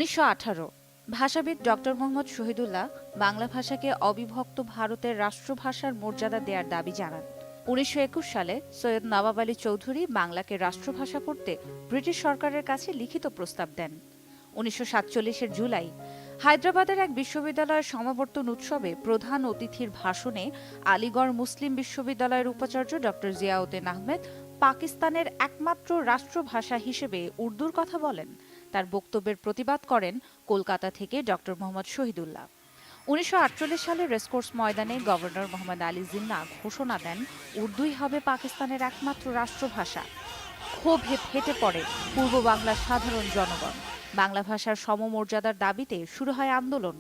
১৯১৮ ভাষাবিদ doctor Mohammad Shahidullah Bangla ভাষাকে অবিভক্ত ভারতের রাষ্ট্রভাষার মর্যাদা দেওয়ার দাবি জানান। ১৯২১ সালে সৈয়দ নবাব আলী চৌধুরী বাংলাকে রাষ্ট্রভাষা করতে ব্রিটিশ সরকারের কাছে লিখিত প্রস্তাব দেন। ১৯৪৭ জুলাই হায়দ্রাবাদের এক বিশ্ববিদ্যালয়ের সমাবর্তন উৎসবে প্রধান অতিথির ভাষণে আলিগড় মুসলিম বিশ্ববিদ্যালয়ের উপাচার্য ডক্টর জিয়াউদ্দিন আহমেদ পাকিস্তানের একমাত্র রাষ্ট্রভাষা হিসেবে উর্দুর কথা বলেন। তার বক্তব্যের প্রতিবাদ করেন কলকাতা থেকে ডক্টর মোহাম্মদ শহীদুল্লাহ। ১৯৪৮ সালে রেসকোর্স ময়দানে গভর্নর মোহাম্মদ আলী জিন্না ঘোষণা দেন উর্দুই হবে পাকিস্তানের একমাত্র রাষ্ট্রভাষা। ক্ষোভে ফেটে পড়ে পূর্ব বাংলার সাধারণ জনগণ। বাংলা ভাষার সমমর্যাদার দাবিতে শুরু হয় আন্দোলন।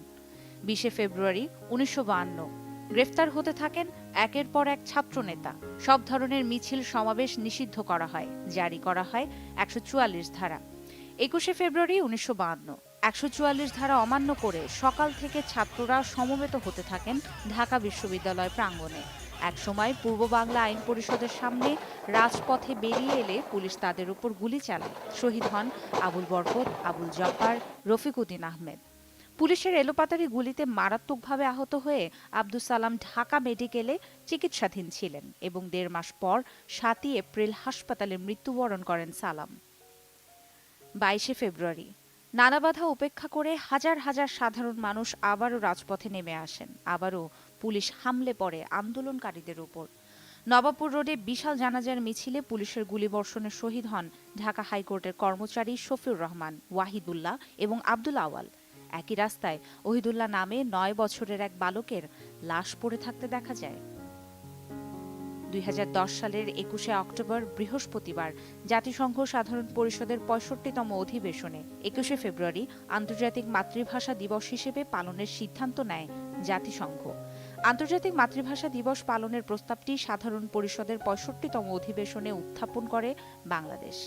২০ ফেব্রুয়ারি ১৯৫২ গ্রেফতার হতে থাকেন একের পর এক ছাত্রনেতা। সব ধরনের মিছিল সমাবেশ নিষিদ্ধ করা হয়, জারি করা হয় ১৪৪ ধারা। ২১ ফেব্রুয়ারি ১৯৫২ ১৪৪ ধারা অমান্য করে সকাল থেকে ছাত্ররা সমবেত হতে থাকেন ঢাকা বিশ্ববিদ্যালয় প্রাঙ্গণে। একসময় পূর্ব বাংলা আইন পরিষদের সামনে রাজপথে বেরিয়ে এলে পুলিশ তাদের উপর গুলি চালায়। শহীদ হন আবুল বরকত, আবুল জব্বার, রফিকউদ্দিন আহমেদ। পুলিশের এলোপাতাড়ি গুলিতে মারাত্মকভাবে আহত হয়ে আব্দুস সালাম ঢাকা মেডিকেলে চিকিৎসাধীন ছিলেন এবং ১.৫ মাস পর ৭ এপ্রিল হাসপাতালে মৃত্যুবরণ করেন সালাম। ২২ ফেব্রুয়ারি নানা বাধা উপেক্ষা করে হাজার হাজার সাধারণ মানুষ আবারও রাজপথে নেমে আসেন। আবারও পুলিশ হামলে পড়ে আন্দোলনকারীদের উপর। নবাবপুর রোডে বিশাল জানাজার মিছিলে পুলিশের গুলিবর্ষণে শহীদ হন ঢাকা হাইকোর্টের কর্মচারী শফিউর রহমান, ওয়াহিদুল্লাহ এবং আব্দুল আওয়াল। একই রাস্তায় ওহিদুল্লাহ নামে ৯ বছরের এক বালকের লাশ পড়ে থাকতে দেখা যায়। ২০১০ সালের ২১ অক্টোবর বৃহস্পতিবার জাতিসংঘ সাধারণ পরিষদের ৬৫তম অধিবেশনে ২১ ফেব্রুয়ারি আন্তর্জাতিক মাতৃভাষা দিবস হিসেবে পালনের সিদ্ধান্ত নেয় জাতিসংঘ। আন্তর্জাতিক মাতৃভাষা দিবস পালনের প্রস্তাবটি সাধারণ পরিষদের ৬৫তম অধিবেশনে উত্থাপন করে বাংলাদেশ।